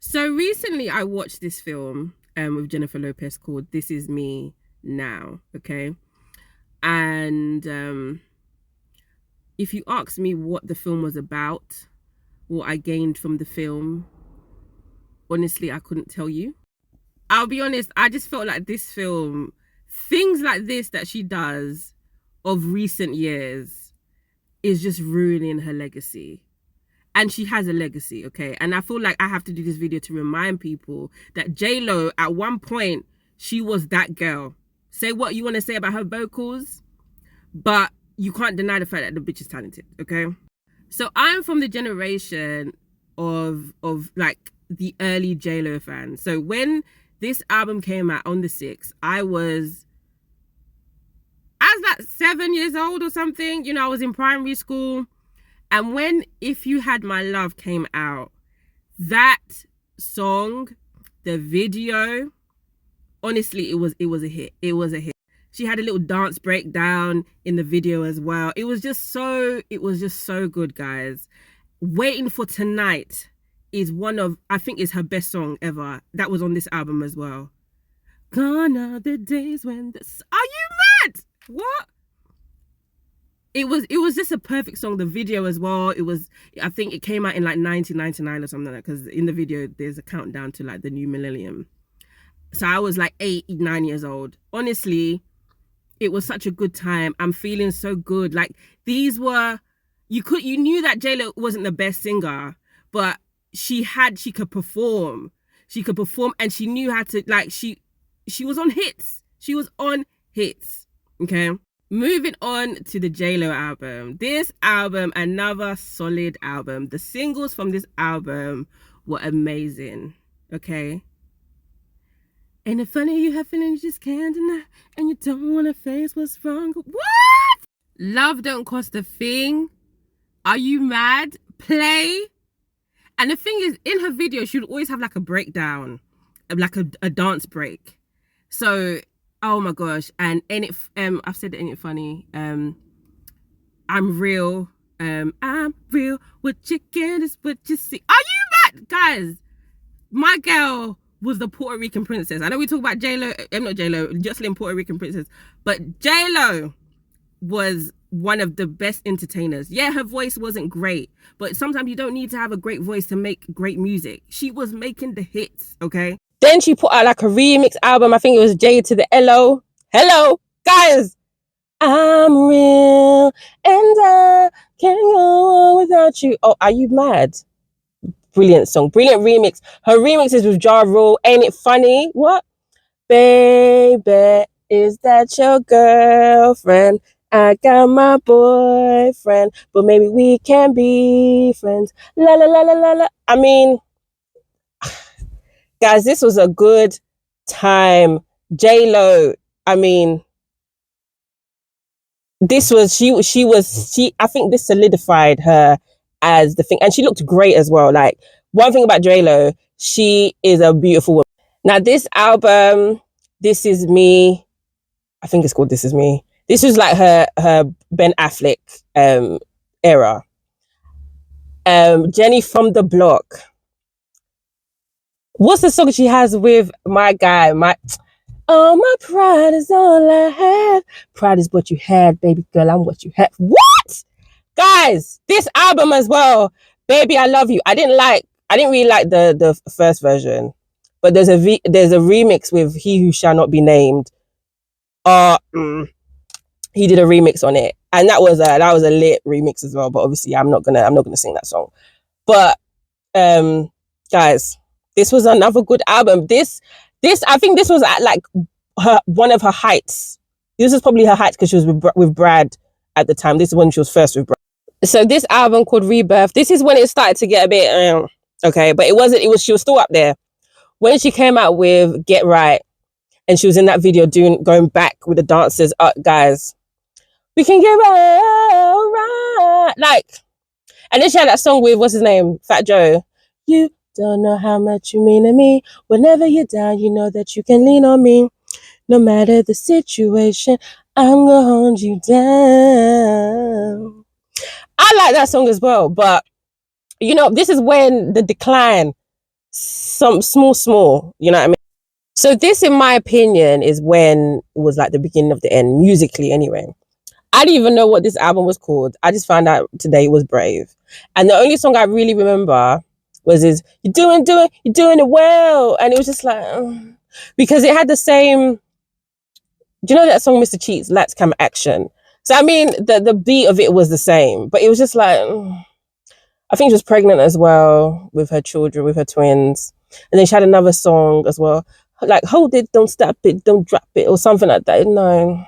So recently I watched this film with Jennifer Lopez called This Is Me Now, okay? And if you ask me what the film was about, what I gained from the film, honestly, I couldn't tell you. I'll be honest, I just felt like this film, things like this that she does of recent years is just ruining her legacy. And she has a legacy, okay? And I feel like I have to do this video to remind people that J-Lo, at one point, she was that girl. Say what you want to say about her vocals, but you can't deny the fact that the bitch is talented, okay? So I'm from the generation of like the early J-Lo fans. So when this album came out on the 6th, I was like 7 years old or something. You know, I was in primary school. And when If You Had My Love came out, that song, the video, honestly, it was a hit. It was a hit. She had a little dance breakdown in the video as well. It was just so good, guys. Waiting for Tonight is I think is her best song ever. That was on this album as well. Gone are the days when are you mad? What? It was just a perfect song. The video as well. I think it came out in like 1999 or something like that, because in the video there's a countdown to like the new millennium. So I was like 8, 9 years old. Honestly, it was such a good time. I'm feeling so good. Like these were, you knew that J-Lo wasn't the best singer, but she could perform. She could perform, and she knew how to, like, she was on hits. She was on hits. Okay. Moving on to the J-Lo album. This album, another solid album. The singles from this album were amazing. Okay. Ain't it funny you have feelings you just can't deny, and you don't want to face what's wrong? What? Love Don't Cost a Thing. Are You Mad? Play. And the thing is, in her video, she would always have like a breakdown, like a dance break. So, oh my gosh. And Ain't It, I've said Ain't It Funny. I'm real. I'm real. What you get is what you see. Are you mad? Guys, my girl was the Puerto Rican princess. I know we talk about J-Lo, not J-Lo, Jocelyn Puerto Rican princess, but J-Lo was one of the best entertainers. Yeah, her voice wasn't great, but sometimes you don't need to have a great voice to make great music. She was making the hits, okay? Then she put out like a remix album. I think it was J to the L-O. Hello, guys. I'm real and I can't go on without you. Oh, are you mad? Brilliant song, brilliant remix. Her remixes with Ja Rule. Ain't It Funny? What? Baby, is that your girlfriend? I got my boyfriend, but maybe we can be friends. La la la la la la. I mean, guys, this was a good time. J-Lo, I mean, this was she I think this solidified her as the thing, and she looked great as well. Like, one thing about J-Lo, she is a beautiful woman. Now this album, This Is Me, I think it's called This Is Me. This was like her Ben Affleck era. Jenny from the Block. What's the song she has with my guy? Oh, my pride is all I have. Pride is what you had, baby girl. I'm what you have. What? Guys, this album as well. Baby, I Love You. I didn't really like the first version, but there's a remix with He Who Shall Not Be Named. He did a remix on it, and that was a lit remix as well. But obviously, I'm not gonna sing that song. But guys, this was another good album. This I think this was at like one of her heights. This is probably her heights because she was with Brad at the time. This is when she was first with Brad. So this album called Rebirth. This is when it started to get a bit okay, but she was still up there when she came out with Get Right, and she was in that video going back with the dancers. Guys, we can get right. Like, and then she had that song with, what's his name? Fat Joe. You don't know how much you mean to me. Whenever you're down, you know that you can lean on me. No matter the situation, I'm gonna hold you down. I like that song as well, but you know, this is when the decline some small, you know what I mean? So this, in my opinion, is when it was like the beginning of the end, musically anyway. I didn't even know what this album was called. I just found out today it was Brave. And the only song I really remember was his you're doing it well. And it was just like, because it had the same, do you know that song, Mr. Cheats, Lights, Camera, Action? So, I mean, the beat of it was the same, but it was just like, I think she was pregnant as well with her children, with her twins. And then she had another song as well, like Hold It, Don't Stop It, Don't Drop It, or something like that. No.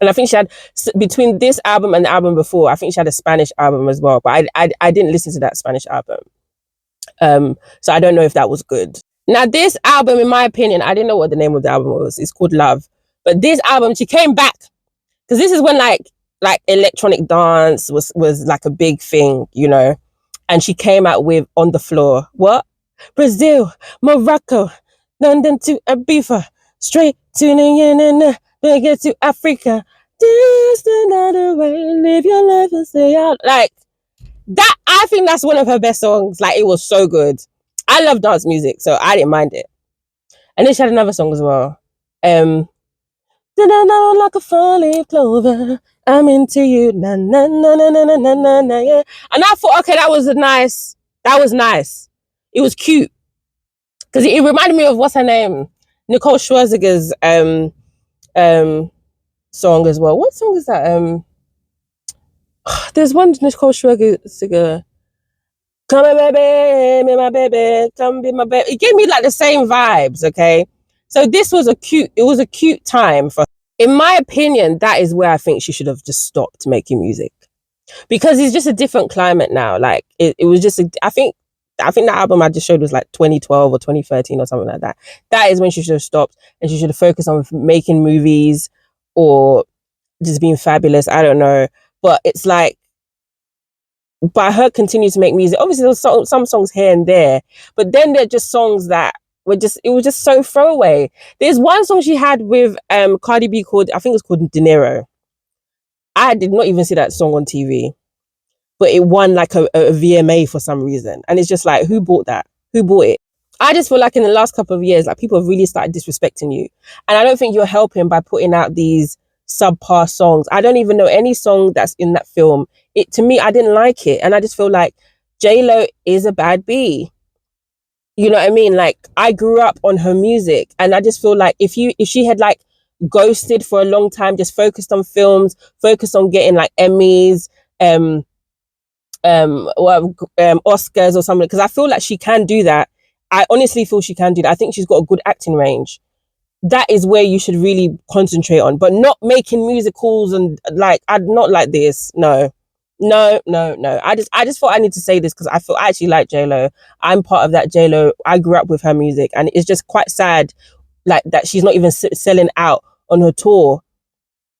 And I think she had, between this album and the album before, I think she had a Spanish album as well. But I didn't listen to that Spanish album. So I don't know if that was good. Now, this album, in my opinion, I didn't know what the name of the album was. It's called Love. But this album, she came back, because this is when like electronic dance was like a big thing, you know. And she came out with On the Floor. What? Brazil, Morocco, London to Ibiza, straight to get to Africa. Just another way, live your life and stay out. Like that, I think that's one of her best songs. Like, it was so good. I love dance music, so I didn't mind it. And then she had another song as well. Did I know like a four-leaf clover? I'm into you. Na na na na na na na na, yeah. And I thought, okay, that was nice. It was cute. Because it reminded me of, what's her name? Nicole Scherzinger's song as well. What song is that? There's one Nicole Scherzinger. Come here, baby, be my baby, come be my baby. It gave me like the same vibes, okay? So this was a cute time for, in my opinion, that is where I think she should have just stopped making music. Because it's just a different climate now. Like it was just I think the album I just showed was like 2012 or 2013 or something like that. That is when she should have stopped, and she should have focused on making movies or just being fabulous. I don't know. But it's like, by her continuing to make music, obviously there's some songs here and there, but then they're just songs that it was just so throwaway. There's one song she had with Cardi B called, I think it was called De Niro. I did not even see that song on TV, but it won like a VMA for some reason. And it's just like, who bought that? Who bought it? I just feel like in the last couple of years, like, people have really started disrespecting you. And I don't think you're helping by putting out these subpar songs. I don't even know any song that's in that film. To me, I didn't like it. And I just feel like J-Lo is a bad B. You know what I mean? Like, I grew up on her music, and I just feel like if she had like ghosted for a long time, just focused on films, focused on getting like Emmys, Oscars or something, because I feel like she can do that. I honestly feel she can do that. I think she's got a good acting range. That is where you should really concentrate on, but not making musicals and like, I'd not like this. No. I just thought I need to say this because I actually like J-Lo. I'm part of that J-Lo. I grew up with her music, and it's just quite sad, like, that she's not even selling out on her tour.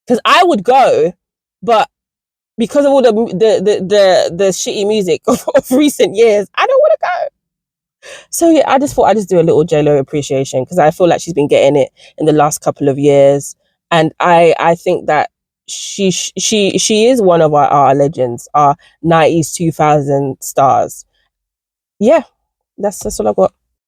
Because I would go, but because of all the shitty music of recent years, I don't want to go. So yeah, I just thought I'd just do a little J-Lo appreciation, because I feel like she's been getting it in the last couple of years, and I think that she is one of our legends, our 90s 2000 stars. Yeah, that's all I got.